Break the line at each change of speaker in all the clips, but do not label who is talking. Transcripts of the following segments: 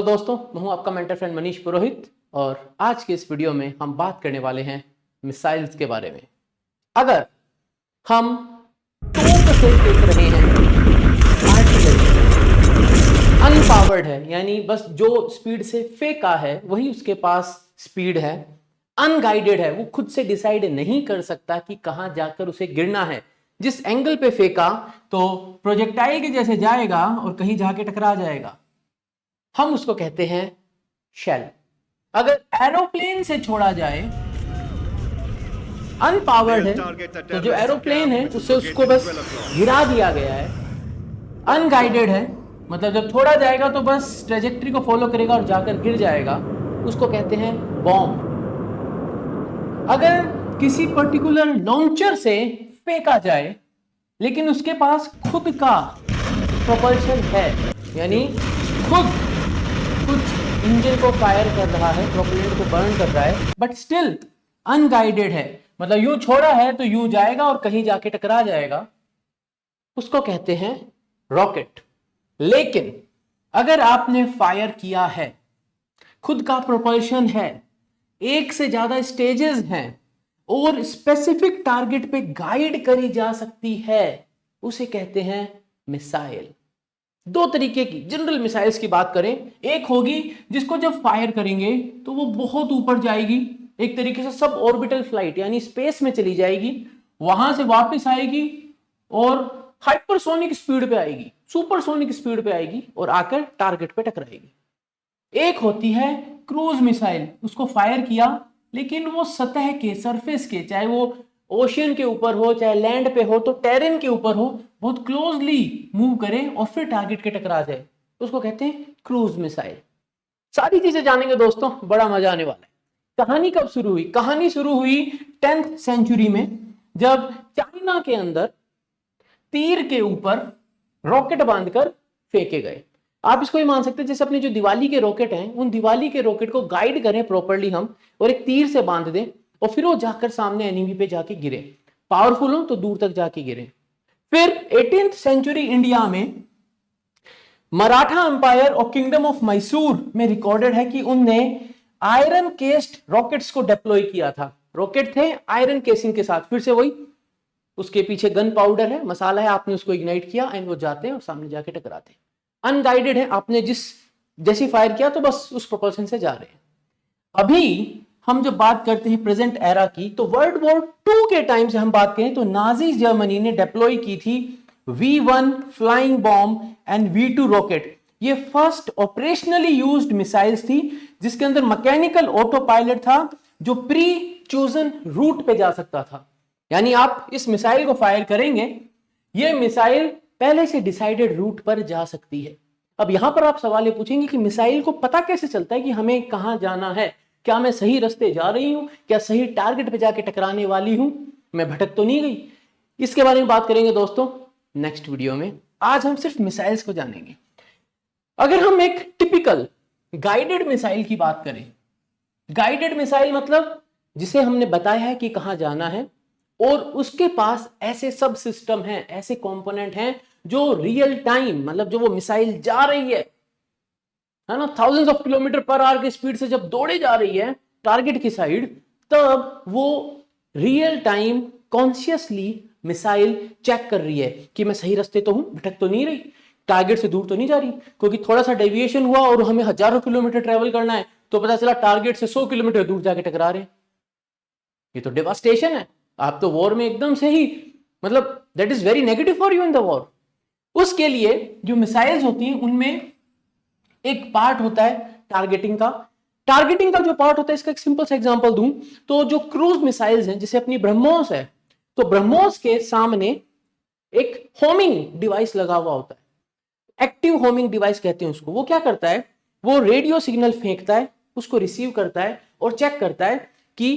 Hello दोस्तों, मैं हूं आपका मेंटर फ्रेंड मनीष पुरोहित और आज के इस वीडियो में हम बात करने वाले हैं मिसाइल्स के बारे में। अगर हम तोप से फेंक रहे हैं, अनपावर्ड है यानी बस जो स्पीड से फेंका है वही उसके पास स्पीड है, अनगाइडेड है, वो खुद से डिसाइड नहीं कर सकता कि कहां जाकर उसे गिरना है। जिस एंगल पे फेंका तो प्रोजेक्टाइल के जैसे जाएगा और कहीं जाके टकरा जाएगा, हम उसको कहते हैं शेल। अगर एरोप्लेन से छोड़ा जाए, अनपावर्ड है तो जो एरोप्लेन है उससे उसको बस गिरा दिया गया है, अनगाइडेड है मतलब जब छोड़ा जाएगा तो बस ट्रेजेक्ट्री को फॉलो करेगा और जाकर गिर जाएगा, उसको कहते हैं बॉम्ब। अगर किसी पर्टिकुलर लॉन्चर से फेंका जाए लेकिन उसके पास खुद का प्रोपल्शन है, यानी खुद कुछ इंजन को फायर कर रहा है, प्रोपेलेंट को बर्न कर रहा है, बट स्टिल अनगाइडेड है, मतलब यूं छोड़ा है तो यूं जाएगा और कहीं जाके टकरा जाएगा, उसको कहते हैं रॉकेट। लेकिन अगर आपने फायर किया है, खुद का प्रोपल्शन है, एक से ज्यादा स्टेजेस हैं और स्पेसिफिक टारगेट पे गाइड करी जा सकती है, उसे कहते हैं मिसाइल। दो तरीके की जनरल मिसाइल्स की बात करें, एक होगी जिसको जब फायर करेंगे तो वो बहुत ऊपर जाएगी, एक तरीके से सब ऑर्बिटल फ्लाइट यानी स्पेस में चली जाएगी, वहां से वापस आएगी और हाइपरसोनिक स्पीड पे आएगी, सुपरसोनिक स्पीड पे आएगी और आकर टारगेट पे टकराएगी। एक होती है क्रूज मिसाइल, उसको फायर किया लेकिन वो सतह के, सरफेस के, चाहे वो ओशियन के ऊपर हो चाहे लैंड पे हो, तो टेरेन के ऊपर हो, बहुत क्लोजली मूव करे और फिर टारगेट के टकरा जाए, उसको कहते हैं क्रूज मिसाइल। सारी चीजें जानेंगे दोस्तों, बड़ा मजा आने वाला है। कहानी कब शुरू हुई? कहानी शुरू हुई 10th सेंचुरी में, जब चाइना के अंदर तीर के ऊपर रॉकेट बांधकर फेंके गए। आप इसको ही मान सकते हैं जैसे अपने जो दिवाली के रॉकेट हैं, उन दिवाली के रॉकेट को गाइड करें प्रॉपर्ली हम और एक तीर से बांध दें और फिर वो जाकर सामने एनिमी पे जाके गिरे, पावरफुल हो तो दूर तक जाके गिरे। फिर 18th सेंचुरी इंडिया में मराठा एम्पायर और किंगडम ऑफ मैसूर में रिकॉर्डेड है कि उनने आयरन केस्ड रॉकेट्स को डिप्लॉय किया था। रॉकेट थे आयरन केसिंग के साथ, फिर से वही, उसके पीछे गन पाउडर है, मसाला है, आपने उसको इग्नाइट किया एंड वो जाते हैं और सामने जाके टकराते हैं। अनगाइडेड है, आपने जैसी फायर किया तो बस उस प्रोपल्शन से जा रहे हैं। अभी हम जब बात करते हैं प्रेजेंट एरा की, तो वर्ल्ड वॉर 2 के टाइम से हम बात करें तो नाजी जर्मनी ने डिप्लॉय की थी V1 flying bomb and V2 rocket. ये फर्स्ट ऑपरेशनली यूज्ड मिसाइल्स थी जिसके अंदर मैकेनिकल ऑटो पायलट था जो प्री चूजन रूट पे जा सकता था, यानी आप इस मिसाइल को फायर करेंगे, ये मिसाइल पहले से डिसाइडेड रूट पर जा सकती है। अब यहां पर आप सवाल ये पूछेंगे कि मिसाइल को पता कैसे चलता है कि हमें कहां जाना है, क्या मैं सही रास्ते जा रही हूं, क्या सही टारगेट पे जाके टकराने वाली हूं, मैं भटक तो नहीं गई? इसके बारे में बात करेंगे दोस्तों नेक्स्ट वीडियो में। आज हम सिर्फ मिसाइल्स को जानेंगे। अगर हम एक टिपिकल गाइडेड मिसाइल की बात करें, गाइडेड मिसाइल मतलब जिसे हमने बताया है कि कहां जाना है और उसके पास ऐसे सब सिस्टम हैं, ऐसे कंपोनेंट हैं जो रियल टाइम, मतलब जो वो मिसाइल जा रही है ना, thousands of kilometre per hour की स्पीड से जब दौड़े जा रही है टारगेट की साइड, तब वो real time consciously missile check कर रही है कि मैं सही रास्ते तो हूं, भटक तो नहीं रही, टारगेट से दूर तो नहीं जा रही। क्योंकि थोड़ा सा डेविएशन हुआ और हमें हजारों किलोमीटर ट्रेवल करना है तो पता चला टारगेट से 100 किलोमीटर दूर जाके टकरा रहे हैं, ये तो डेवास्टेशन है। आप तो वॉर में एकदम से ही, मतलब that is very negative for you in the war. उसके लिए जो मिसाइल्स होती हैं उनमें एक पार्ट होता है टारगेटिंग का। टारगेटिंग का जो पार्ट होता है, इसका एक सिंपल सा एग्जांपल दूं तो जो क्रूज मिसाइल्स हैं, जैसे अपनी ब्रह्मोस है, तो ब्रह्मोस के सामने एक होमिंग डिवाइस लगा हुआ होता है, एक्टिव होमिंग डिवाइस कहते हैं उसको। वो क्या करता है, वो रेडियो सिग्नल फेंकता है, उसको रिसीव करता है और चेक करता है कि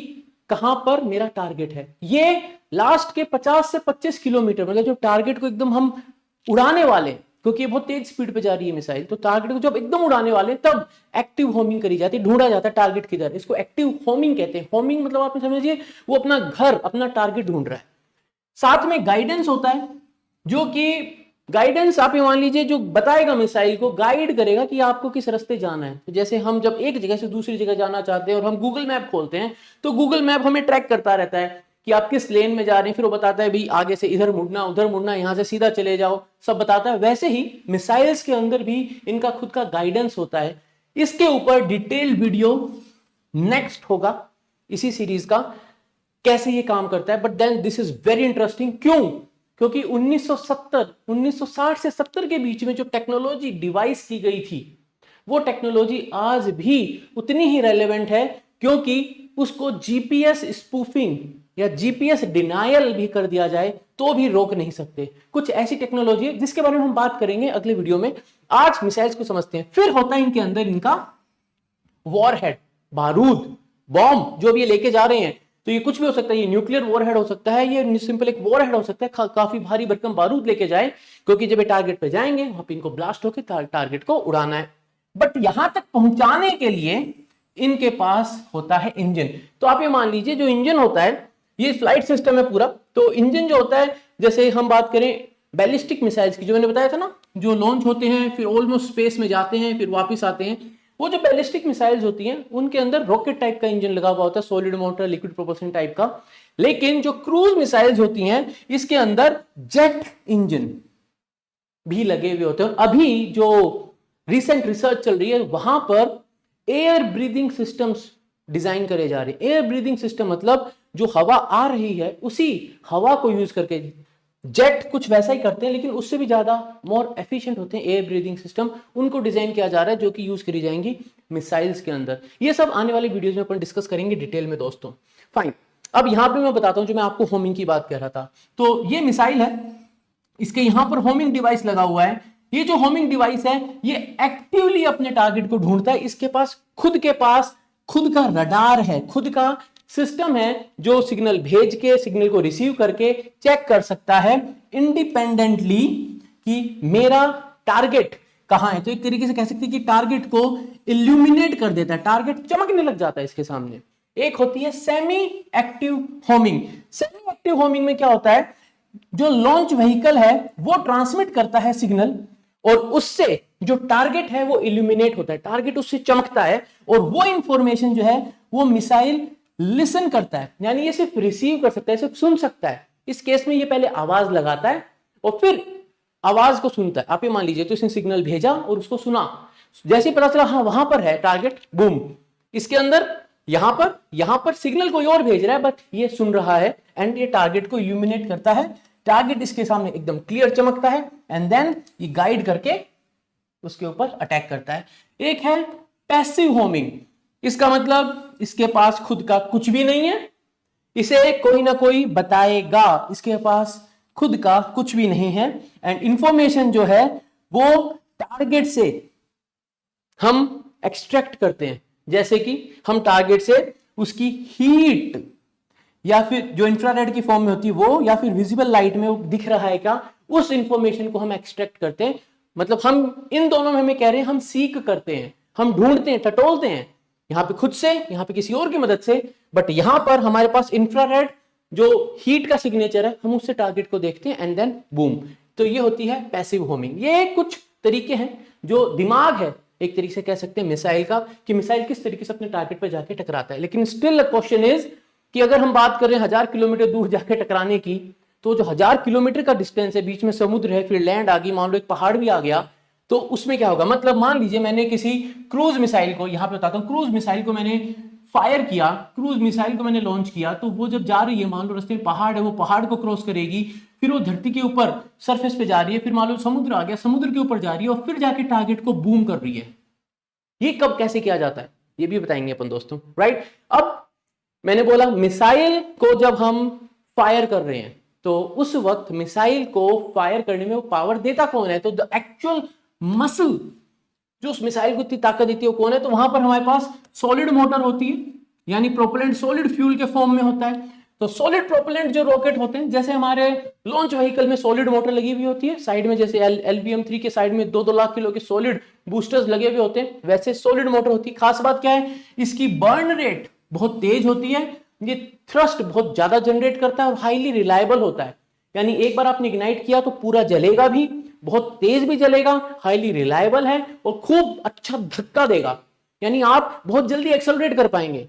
कहां पर मेरा टारगेट है। ये लास्ट के 50 से 25 किलोमीटर, मतलब जो टारगेट को एकदम हम उड़ाने वाले, क्योंकि ये बहुत तेज स्पीड पे जा रही है मिसाइल, तो टारगेट को जब एकदम उड़ाने वाले तब एक्टिव होमिंग करी जाती है, ढूंढा जाता है टारगेट किधर, इसको एक्टिव होमिंग कहते हैं। होमिंग मतलब आप समझिए वो अपना घर, अपना टारगेट ढूंढ रहा है। साथ में गाइडेंस होता है, जो कि गाइडेंस आप ये मान लीजिए जो बताएगा मिसाइल को, गाइड करेगा कि आपको किस रास्ते जाना है। तो जैसे हम जब एक जगह से दूसरी जगह जाना चाहते हैं और हम गूगल मैप खोलते हैं तो गूगल मैप हमें ट्रैक करता रहता है कि आप किस लेन में जा रहे हैं, फिर वो बताता है भाई आगे से इधर मुड़ना उधर मुड़ना, यहां से सीधा चले जाओ, सब बताता है। वैसे ही मिसाइल्स के अंदर भी इनका खुद का गाइडेंस होता है। इसके ऊपर डिटेल्ड वीडियो नेक्स्ट होगा इसी सीरीज का, कैसे ये काम करता है। But then this is very interesting. क्यों? क्योंकि 1960 से 70 के बीच में जो टेक्नोलॉजी डिवाइस की गई थी वो टेक्नोलॉजी आज भी उतनी ही रेलेवेंट है, क्योंकि उसको जीपीएस स्पूफिंग या जीपीएस डिनायल भी कर दिया जाए तो भी रोक नहीं सकते। कुछ ऐसी टेक्नोलॉजी है जिसके बारे में हम बात करेंगे अगले वीडियो में। आज मिसाइल्स को समझते हैं। फिर होता है इनके अंदर इनका वॉरहेड, बारूद, बॉम्ब जो भी ये लेके जा रहे हैं। तो ये कुछ भी हो सकता है, ये न्यूक्लियर वॉरहेड हो सकता है, ये सिंपल एक वॉरहेड हो सकता है, काफी भारी भरकम बारूद लेके जाए, क्योंकि जब ये टारगेट पे जाएंगे वहां पे इनको ब्लास्ट होकर टारगेट को उड़ाना है। बट यहां तक पहुंचाने के लिए इनके पास होता है इंजन। तो आप ये मान लीजिए जो इंजन होता है, ये फ्लाइट सिस्टम है पूरा। तो इंजन जो होता है, जैसे हम बात करें बैलिस्टिक मिसाइल्स की, जो मैंने बताया था ना, जो लॉन्च होते हैं फिर ऑलमोस्ट स्पेस में जाते हैं फिर वापस आते हैं, वो जो बैलिस्टिक मिसाइल्स होती हैं उनके अंदर रॉकेट टाइप का इंजन लगा हुआ होता है, solid motor, liquid propulsion type का। लेकिन जो क्रूज मिसाइल्स होती हैं इसके अंदर जेट इंजन भी लगे हुए होते हैं। अभी जो रिसेंट रिसर्च चल रही है वहां पर एयर ब्रीदिंग सिस्टम्स डिजाइन करे जा रहे हैं। एयर ब्रीदिंग सिस्टम मतलब जो हवा आ रही है उसी हवा को यूज करके, जेट कुछ वैसा ही करते हैं लेकिन उससे भी ज्यादा मोर एफिशिएंट होते हैं एयर ब्रीदिंग सिस्टम, उनको डिजाइन किया जा रहा है जो कि यूज करी जाएंगी मिसाइल्स के अंदर। ये सब आने वाले वीडियोस में अपन डिस्कस करेंगे डिटेल में दोस्तों। फाइन, अब यहां पे मैं बताता हूं जो मैं आपको होमिंग की बात कर रहा था। तो ये मिसाइल है, इसके यहां पर होमिंग डिवाइस लगा हुआ है। ये जो होमिंग डिवाइस है ये एक्टिवली अपने टारगेट को ढूंढता है। इसके पास खुद का रडार है, खुद का सिस्टम है जो सिग्नल भेज के सिग्नल को रिसीव करके चेक कर सकता है इंडिपेंडेंटली कि मेरा टारगेट कहां है। तो एक तरीके से कह सकते हैं कि टारगेट को इल्यूमिनेट कर देता है, टारगेट चमकने लग जाता है इसके सामने। एक होती है semi active homing. Semi active homing में क्या होता है, जो लॉन्च व्हीकल है वो ट्रांसमिट करता है सिग्नल और उससे जो टारगेट है वो इल्यूमिनेट होता है, टारगेट उससे चमकता है और वो इंफॉर्मेशन जो है वो मिसाइल लिसन करता है, यानी ये सिर्फ रिसीव कर सकता है, सिर्फ सुन सकता है। इस केस में ये पहले आवाज लगाता है और फिर आवाज को सुनता है। आप ये मान लीजिए तो इसने सिग्नल भेजा और उसको सुना, जैसे ही पता चला हाँ वहां पर है टारगेट, बूम, इसके अंदर यहां पर सिग्नल कोई और भेज रहा है बट ये सुन रहा है एंड ये टारगेट को इल्यूमिनेट करता है। टारगेट इसके सामने एकदम क्लियर चमकता है एंड देन ये गाइड करके उसके ऊपर अटैक करता है। एक है पैसिव होमिंग। इसका मतलब इसके पास खुद का कुछ भी नहीं है, इसे कोई ना कोई बताएगा, इसके पास खुद का कुछ भी नहीं है एंड इंफॉर्मेशन जो है वो टारगेट से हम एक्सट्रैक्ट करते हैं। जैसे कि हम टारगेट से उसकी हीट या फिर जो इंफ्रारेड की फॉर्म में होती है वो, या फिर विजिबल लाइट में वो दिख रहा है क्या, उस इंफॉर्मेशन को हम एक्सट्रैक्ट करते हैं। मतलब हम इन दोनों में हमें कह रहे हैं हम सीक करते हैं, हम ढूंढते हैं, टटोलते हैं, यहां पे खुद से, यहां पे किसी और की मदद से। बट यहां पर हमारे पास इंफ्रारेड जो हीट का सिग्नेचर है, हम उससे टारगेट को देखते हैं एंड देन बूम। तो ये होती है पैसिव होमिंग। ये कुछ तरीके हैं जो दिमाग है एक तरीके से कह सकते हैं मिसाइल का, कि मिसाइल किस तरीके से अपने टारगेट पर जाके टकराता है। लेकिन स्टिल क्वेश्चन इज कि अगर हम बात करें 1000 किलोमीटर दूर जाके टकराने की, तो जो 1000 किलोमीटर का डिस्टेंस है, बीच में समुद्र है, फिर लैंड आ गई, मान लो एक पहाड़ भी आ गया, तो उसमें क्या होगा। मतलब मान लीजिए मैंने किसी क्रूज मिसाइल को, यहां पे बताता हूं, क्रूज मिसाइल को मैंने फायर किया, क्रूज मिसाइल को मैंने लॉन्च किया, तो वो जब जा रही है, मान लो रास्ते में पहाड़ है, वो पहाड़ को क्रॉस करेगी, फिर वो धरती के ऊपर सरफेस पे जा रही है, फिर मान लो समुद्र आ गया, समुद्र के ऊपर जा रही है और फिर जाके टारगेट को बूम कर रही है। ये कब कैसे किया जाता है ये भी बताएंगे अपन दोस्तों, राइट। अब मैंने बोला मिसाइल को जब हम फायर कर रहे हैं तो उस वक्त मिसाइल को फायर करने में वो पावर देता कौन है, तो द एक्चुअल मसल जो उस मिसाइल को इतनी ताकत देती है वो कौन है, तो वहां पर हमारे पास सॉलिड मोटर होती है, यानी प्रोपेलेंट सॉलिड फ्यूल के फॉर्म में होता है। तो सॉलिड प्रोपेलेंट जो रॉकेट होते हैं, जैसे हमारे लॉन्च व्हीकल में सॉलिड मोटर लगी हुई होती है साइड में, जैसे LBM-3 के साइड में 2-2 लाख किलो के सॉलिड बूस्टर्स लगे हुए होते हैं, वैसे सॉलिड मोटर होती है। खास बात क्या है, इसकी बर्न रेट बहुत तेज होती है, ये थ्रस्ट बहुत ज्यादा जनरेट करता है और हाईली रिलायबल होता है, यानी एक बार आपने इग्नाइट किया तो पूरा जलेगा भी, बहुत तेज भी चलेगा, हाईली रिलायबल है और खूब अच्छा धक्का देगा, यानी आप बहुत जल्दी एक्सेलरेट कर पाएंगे।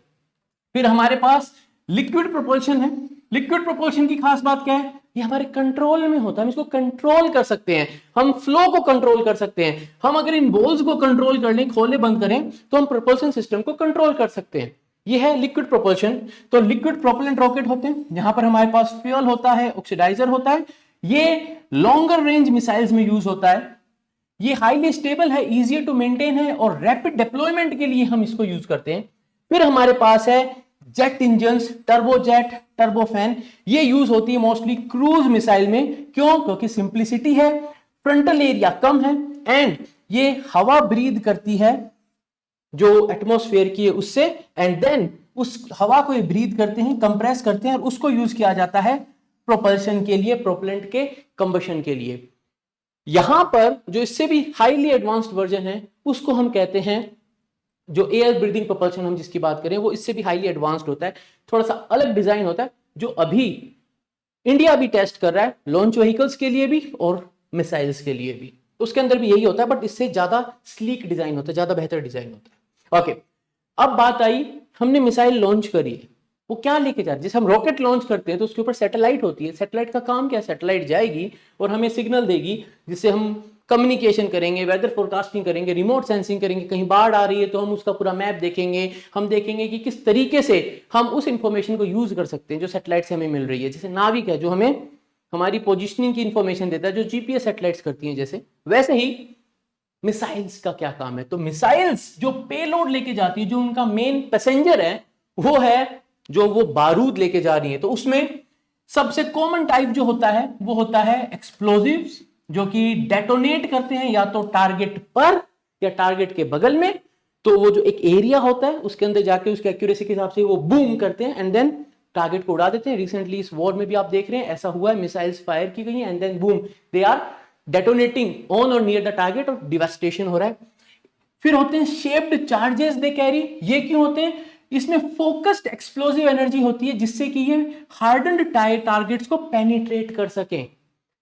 फिर हमारे पास लिक्विड प्रोपल्शन है। लिक्विड प्रोपल्शन की खास बात क्या है, ये हमारे कंट्रोल में होता है, हम इसको कंट्रोल कर सकते हैं, हम फ्लो को कंट्रोल कर सकते हैं। हम अगर इन बॉल्स को कंट्रोल कर लें, खोले बंद करें, तो हम प्रोपल्शन सिस्टम को कंट्रोल कर सकते हैं। ये है लिक्विड प्रोपल्शन। तो लिक्विड प्रोपेलेंट रॉकेट होते हैं, यहां पर हमारे पास फ्यूल होता है, ऑक्सीडाइजर होता है। ये लॉन्गर रेंज मिसाइल्स में यूज होता है। ये हाईली स्टेबल है, इजियर टू मेंटेन है और रैपिड डिप्लॉयमेंट के लिए हम इसको यूज करते हैं। फिर हमारे पास है जेट इंजन्स, टर्बोजेट, टर्बोफैन। ये यूज होती है मोस्टली क्रूज मिसाइल में। क्यों? क्योंकि सिंप्लिसिटी है, फ्रंटल एरिया कम है एंड ये हवा ब्रीद करती है जो एटमॉस्फेयर की है उससे, एंड देन उस हवा को ये ब्रीद करते हैं, कंप्रेस करते हैं और उसको यूज किया जाता है प्रोपल्शन के लिए, प्रोपेलेंट के कंबशन के लिए। यहां पर जो इससे भी हाईली एडवांस्ड वर्जन है उसको हम कहते हैं, जो एयर ब्रीदिंग प्रोपल्शन हम जिसकी बात करें वो इससे भी हाईली एडवांस्ड होता है, थोड़ा सा अलग डिजाइन होता है, जो अभी इंडिया भी टेस्ट कर रहा है लॉन्च व्हीकल्स के लिए भी और मिसाइल्स के लिए भी। उसके अंदर भी यही होता है, बट इससे ज्यादा स्लीक डिजाइन होता है, ज्यादा बेहतर डिजाइन होता है। ओके, अब बात आई, हमने मिसाइल लॉन्च करी है, वो क्या लेके जा रही है? जैसे हम रॉकेट लॉन्च करते हैं तो उसके ऊपर सैटेलाइट होती है। सैटेलाइट का काम क्या है? सैटेलाइट जाएगी और हमें सिग्नल देगी, जिससे हम कम्युनिकेशन करेंगे, वेदर फोरकास्टिंग करेंगे, रिमोट सेंसिंग करेंगे। कहीं बाढ़ आ रही है तो हम उसका पूरा मैप देखेंगे, हम देखेंगे कि किस तरीके से हम उस इंफॉर्मेशन को यूज कर सकते हैं जो सैटेलाइट से हमें मिल रही है। जैसे नाविक है जो हमें हमारी पोजिशनिंग की इंफॉर्मेशन देता है, जो जीपीएस सैटेलाइट्स करती हैं, जैसे वैसे ही मिसाइल्स का क्या काम है? तो मिसाइल्स जो पेलोड लेके जाती है, जो उनका मेन पैसेंजर है, वो है जो वो बारूद लेके जा रही है। तो उसमें सबसे कॉमन टाइप जो होता है वो होता है एक्सप्लोजिव्स, जो कि डेटोनेट करते हैं या तो टारगेट पर या टारगेट के बगल में। तो वो जो एक एरिया होता है उसके अंदर जाके उसके एक्यूरेसी के हिसाब से वो बूम करते हैं एंड देन टारगेट को उड़ा देते हैं। रिसेंटली इस वॉर में भी आप देख रहे हैं ऐसा हुआ है, मिसाइल्स फायर की गई and then boom, they are detonating on और नियर द टारगेट और डिवास्टेशन हो रहा है। फिर होते हैं शेप्ड चार्जेस दे कैरी। ये क्यों होते हैं? इसमें फोकस्ड एक्सप्लोसिव एनर्जी होती है जिससे कि ये हार्डन्ड टारगेट्स को पेनिट्रेट कर सकें।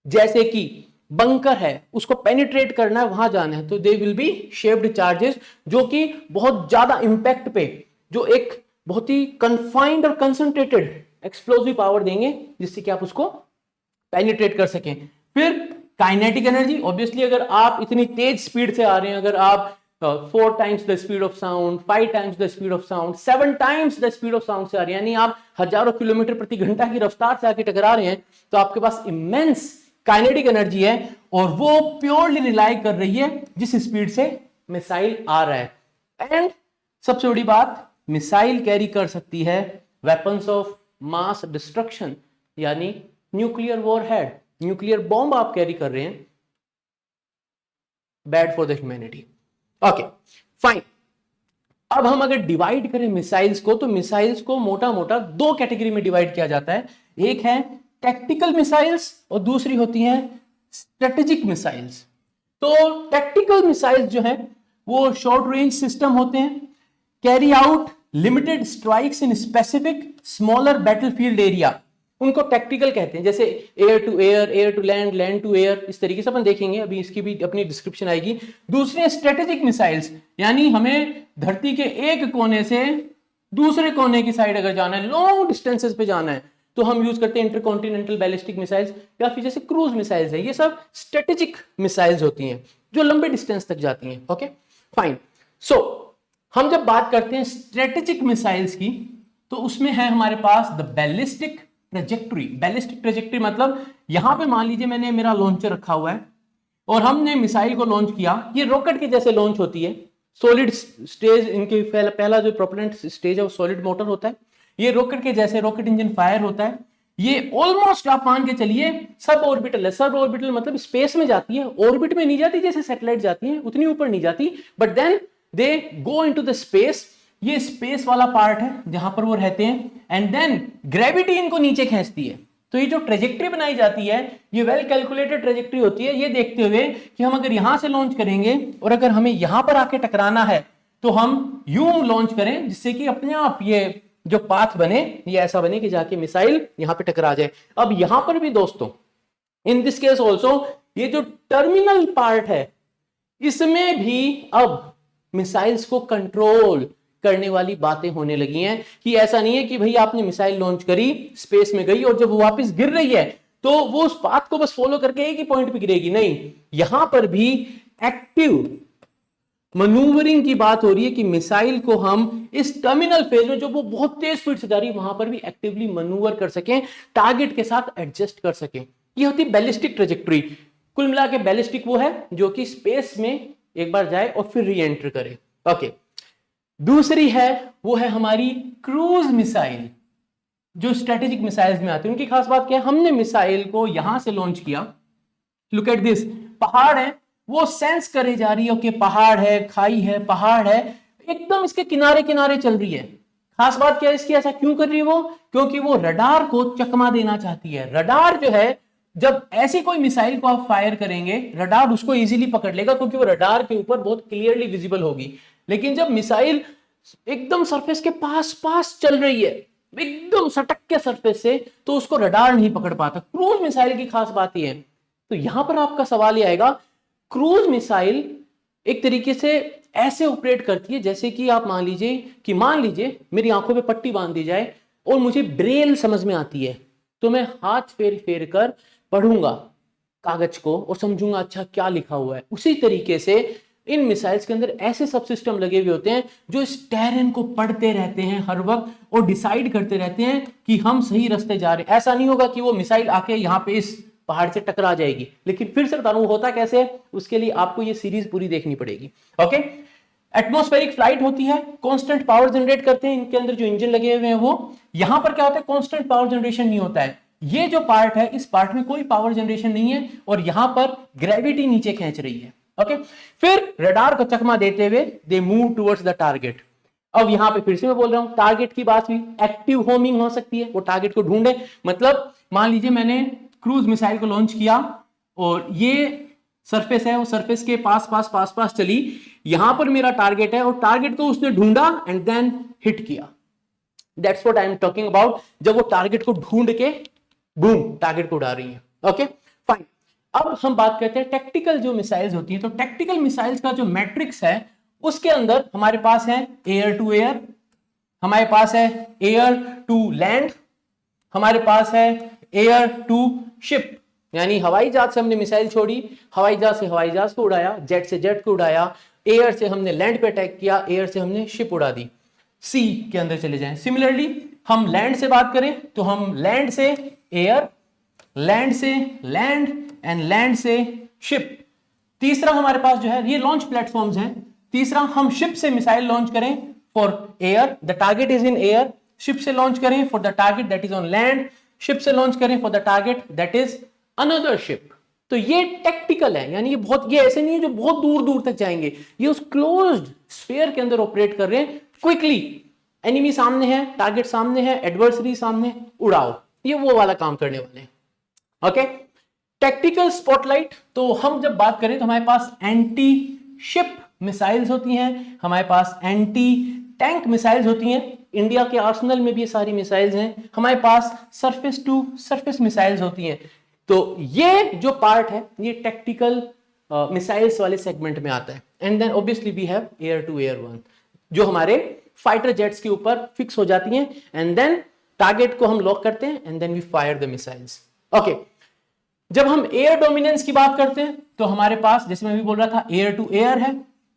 जैसे कि बंकर है, उसको पेनिट्रेट करना है, वहां जाना है, तो they will be shaped charges, जो कि बहुत ज्यादा इंपैक्ट पे जो एक बहुत ही कन्फाइंड और कंसंट्रेटेड एक्सप्लोसिव पावर देंगे जिससे कि आप उसको पेनिट्रेट कर सकें। फिर काइनेटिक एनर्जी, ऑब्वियसली अगर आप इतनी तेज स्पीड से आ रहे हैं, अगर आप 4 times the speed of sound, 5 times the speed of sound, 7 times the speed of sound से आ रहे हैं, यानी आप हजारों किलोमीटर प्रति घंटा की रफ्तार से आके टकरा रहे हैं, तो आपके पास इमेंस काइनेटिक एनर्जी है और वो प्योरली रिलाई कर रही है जिस स्पीड से मिसाइल आ रहा है। एंड सबसे बड़ी बात, मिसाइल कैरी कर सकती है वेपन्स ऑफ मास डिस्ट्रक्शन, यानी न्यूक्लियर वॉरहेड, न्यूक्लियर बॉम्ब आप कैरी कर रहे हैं, bad for the humanity. Okay fine. अब हम अगर डिवाइड करें मिसाइल्स को, तो मिसाइल्स को मोटा मोटा 2 कैटेगरी में डिवाइड किया जाता है। एक है टैक्टिकल मिसाइल्स और दूसरी होती है स्ट्रेटेजिक मिसाइल्स। तो टैक्टिकल मिसाइल्स जो है वो शॉर्ट रेंज सिस्टम होते हैं, carry out limited strikes in specific smaller battlefield area, उनको टैक्टिकल कहते हैं। जैसे air to air, air to land, land to air, इस तरीके से अपन देखेंगे, अभी इसकी भी अपनी डिस्क्रिप्शन आएगी। दूसरे स्ट्रेटेजिक मिसाइल्स, यानी हमें धरती के एक कोने से दूसरे कोने की साइड अगर जाना है, लॉन्ग डिस्टेंसेस पे जाना है, तो हम यूज करते हैं इंटरकॉन्टिनेंटल बैलिस्टिक मिसाइल्स या फिर जैसे क्रूज मिसाइल्स है। ये सब स्ट्रेटेजिक मिसाइल्स होती हैं जो लंबे डिस्टेंस तक जाती हैं। Okay fine. सो हम जब बात करते हैं स्ट्रेटेजिक मिसाइल्स की, तो उसमें है हमारे पास the ballistic trajectory. Ballistic trajectory मतलब यहां पे मान लीजिए मैंने मेरा लॉन्चर रखा हुआ है और हमने मिसाइल को लॉन्च किया, ये रॉकेट के जैसे लॉन्च होती है, सॉलिड स्टेज, इनके पहला जो प्रोपेलेंट स्टेज है वो सॉलिड मोटर होता है, ये रॉकेट के जैसे रॉकेट इंजन फायर होता है। ये ऑलमोस्ट आप मान के चलिए सब ऑर्बिटल है। सब ऑर्बिटल मतलब स्पेस में जाती है, ऑर्बिट में नहीं जाती जैसे सैटेलाइट जाती है, उतनी ऊपर नहीं जाती, but then they go into the space. ये स्पेस वाला पार्ट है जहां पर वो रहते हैं एंड देन ग्रेविटी इनको नीचे खींचती है। तो ये जो ट्रेजेक्टरी बनाई जाती है ये वेल कैलकुलेटेड ट्रेजेक्टरी होती है, ये देखते हुए कि हम अगर यहां से लॉन्च करेंगे और अगर हमें यहां पर आके टकराना है तो हम यूं लॉन्च करें जिससे कि अपने आप ये जो पाथ बने ये ऐसा बने कि जाके मिसाइल यहां पे टकरा जाए। अब यहां पर भी दोस्तों इन दिस केस ऑल्सो ये जो टर्मिनल पार्ट है इसमें भी अब मिसाइल्स को कंट्रोल करने वाली बातें होने लगी हैं कि ऐसा नहीं है कि भाई आपने मिसाइल लॉन्च करी, स्पेस में गई और जब वो वापस गिर रही है तो वो उस पाथ को बस फॉलो करके एक ही पॉइंट पे गिरेगी। नहीं, यहां पर भी एक्टिव मनूवरिंग की बात हो रही है कि मिसाइल को हम इस टर्मिनल फेज में जो वो बहुत तेज स्पीड से जा रही है वहां पर भी एक्टिवली मनूवर कर सकें, टारगेट के साथ एडजस्ट कर सकें। ये होती है बैलिस्टिक ट्रेजेक्टरी। कुल मिला के बैलिस्टिक वो है जो कि स्पेस में एक बार जाए और फिर री एंटर करे। ओके, दूसरी है वो है हमारी क्रूज मिसाइल, जो स्ट्रेटेजिक मिसाइल्स में आती है। उनकी खास बात क्या है, हमने मिसाइल को यहां से लॉन्च किया, लुक एट दिस, पहाड़ है, वो सेंस करे जा रही है कि पहाड़ है, खाई है, पहाड़ है, एकदम इसके किनारे किनारे चल रही है। खास बात क्या है इसकी, ऐसा क्यों कर रही है वो? क्योंकि वो रडार को चकमा देना चाहती है। रडार जो है, जब ऐसी कोई मिसाइल को आप फायर करेंगे रडार उसको इजीली पकड़ लेगा क्योंकि वो रडार के ऊपर बहुत क्लियरली विजिबल होगी। लेकिन जब मिसाइल एकदम सरफेस के पास पास चल रही है, एकदम सटक के सरफेस से, तो उसको रडार नहीं पकड़ पाता। क्रूज मिसाइल की खास बात यह है। तो यहां पर आपका सवाल यह आएगा, क्रूज मिसाइल एक तरीके से ऐसे ऑपरेट करती है जैसे कि आप मान लीजिए मेरी आंखों पे पट्टी बांध दी जाए और मुझे ब्रेल समझ में आती है, तो मैं हाथ फेर फेर कर पढ़ूंगा कागज को और समझूंगा अच्छा क्या लिखा हुआ है। उसी तरीके से इन मिसाइल्स के अंदर ऐसे सब सिस्टम लगे हुए होते हैं जो इस टेरेन को पढ़ते रहते हैं हर वक्त और डिसाइड करते रहते हैं कि हम सही रास्ते जा रहे हैं। ऐसा नहीं होगा कि वो मिसाइल आके यहां पे इस पहाड़ से टकरा जाएगी। लेकिन फिर से बता रहा हूं होता कैसे है, उसके लिए आपको ये सीरीज पूरी देखनी पड़ेगी। ओके, एटमॉस्फेरिक फ्लाइट होती है, कांस्टेंट पावर जनरेट करते हैं इनके अंदर जो इंजन लगे हुए हैं वो। यहां पर क्या होता है, कांस्टेंट पावर जनरेशन नहीं होता है। ये जो पार्ट है इस पार्ट में कोई पावर जनरेशन नहीं है और यहां पर ग्रेविटी नीचे खींच रही है। ओके, फिर रडार को चकमा देते हुए they move towards the target. अब यहां पे फिर से मैं बोल रहा हूं, टारगेट की बात हुई, एक्टिव होमिंग हो सकती है, वो टारगेट को ढूंढे। मतलब मान लीजिए मैंने क्रूज मिसाइल को लॉन्च किया और ये सरफेस है, वो सरफेस के पास पास पास पास चली, यहां पर मेरा टारगेट है और टारगेट को उसने ढूंढा एंड देन हिट किया। That's what I am talking about, जब वो टारगेट को ढूंढ के बूम टारगेट को उड़ा रही है। ओके फाइन, अब हम बात करते हैं टैक्टिकल जो मिसाइल्स होती हैं। तो टैक्टिकल मिसाइल्स का जो मैट्रिक्स है उसके अंदर हमारे पास है एयर टू एयर, हमारे पास है एयर टू लैंड, हमारे पास है एयर टू शिप, यानी हवाई जहाज से हमने मिसाइल छोड़ी, हवाई जहाज से हवाई जहाज को उड़ाया, जेट से जेट को उड़ाया, एयर से हमने लैंड पे अटैक किया, एयर से हमने शिप उड़ा दी। सी के अंदर चले जाएं। सिमिलरली हम लैंड से बात करें तो हम लैंड से एयर, लैंड से लैंड एंड लैंड से शिप। तीसरा हमारे पास जो है ये लॉन्च प्लेटफॉर्म्स हैं। तीसरा हम शिप से मिसाइल लॉन्च करें for air, the target is in air, ship से लॉन्च करें for the target that is on land, ship से लॉन्च करें for the target that is another ship. तो ये टैक्टिकल है, यानी ये ऐसे नहीं है जो बहुत दूर दूर तक जाएंगे, ये उस क्लोज्ड स्फीयर के अंदर ऑपरेट कर रहे हैं। क्विकली एनिमी सामने है, टारगेट सामने है, एडवर्सरी सामने, उड़ाओ, ये वो वाला काम करने वाले हैं। ओके, टैक्टिकल स्पॉटलाइट, तो हम जब बात करें तो हमारे पास एंटी शिप मिसाइल्स होती हैं, हमारे पास एंटी टैंक मिसाइल्स होती हैं, इंडिया के आर्सेनल में भी ये सारी मिसाइल्स हैं, हमारे पास सरफेस टू सरफेस मिसाइल्स होती हैं। तो ये जो पार्ट है ये टैक्टिकल मिसाइल्स वाले सेगमेंट में आता है। And then obviously we have air to air one, जो हमारे फाइटर जेट्स के ऊपर फिक्स हो जाती हैं एंड देन टारगेट को हम लॉक करते हैं and then we fire the missiles. Okay, जब हम एयर डोमिनेंस की बात करते हैं तो हमारे पास, जैसे मैं भी बोल रहा था, एयर टू एयर है,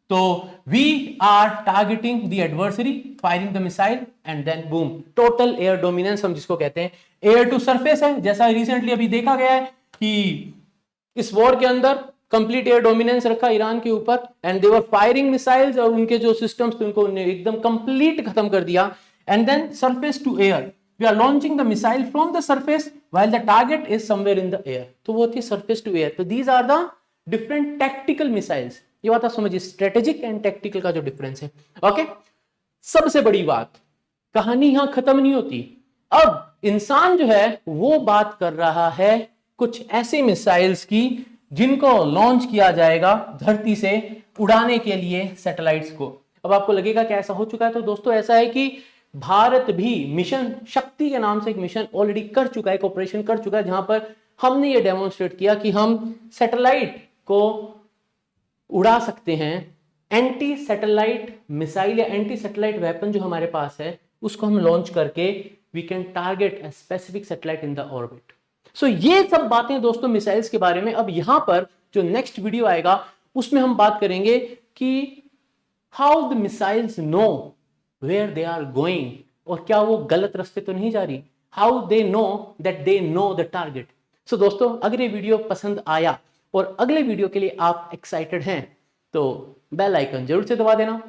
तो we are targeting the adversary, firing the missile and then boom, total air dominance हम जिसको कहते हैं। एयर टू सरफेस है, जैसा रिसेंटली अभी देखा गया है कि इस वॉर के अंदर कंप्लीट एयर डोमिनेंस रखा ईरान के ऊपर and they were firing missiles और उनके जो सिस्टम्स थे उनको एकदम कंप्लीट खत्म कर दिया। And then surface to air, we are launching the missile from the surface while the target is somewhere in the air, तो वो होती है सरफेस टू एयर। तो these are the different tactical missiles. ये बात आप समझिए, स्ट्रेटेजिक एंड टैक्टिकल का जो डिफरेंस है। ओके, सबसे बड़ी बात, कहानी यहां खत्म नहीं होती। अब इंसान जो है वो बात कर रहा है कुछ ऐसे मिसाइल्स की जिनको लॉन्च किया जाएगा धरती से उड़ाने के लिए सैटेलाइट्स को। अब आपको लगेगा कि ऐसा हो चुका है, तो दोस्तों ऐसा है कि भारत भी मिशन शक्ति के नाम से एक मिशन ऑलरेडी कर चुका है, एक ऑपरेशन कर चुका है, जहां पर हमने ये डेमोन्स्ट्रेट किया कि हम सैटेलाइट को उड़ा सकते हैं। एंटी सैटेलाइट मिसाइल या एंटी सैटेलाइट वेपन जो हमारे पास है उसको हम लॉन्च करके we can target a specific satellite in the orbit. So ये सब बातें दोस्तों मिसाइल्स के बारे में। अब यहां पर जो नेक्स्ट वीडियो आएगा उसमें हम बात करेंगे कि how the missiles know where they are going, और क्या वो गलत रास्ते तो नहीं जा रही, how they know that they know the target. So दोस्तों अगर ये वीडियो पसंद आया और अगले वीडियो के लिए आप एक्साइटेड हैं तो बेल आइकन जरूर से दबा देना,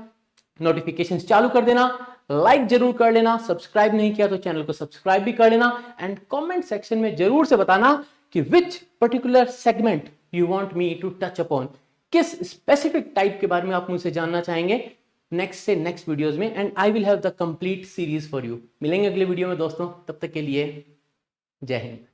नोटिफिकेशंस चालू कर देना, लाइक जरूर कर लेना, सब्सक्राइब नहीं किया तो चैनल को सब्सक्राइब भी कर लेना, एंड कमेंट सेक्शन में जरूर से बताना कि which particular segment you want me to touch upon, किस स्पेसिफिक टाइप के बारे में आप मुझसे जानना चाहेंगे नेक्स्ट से नेक्स्ट वीडियोस में, and I will have the complete series for you. मिलेंगे अगले वीडियो में दोस्तों, तब तक के लिए जय हिंद।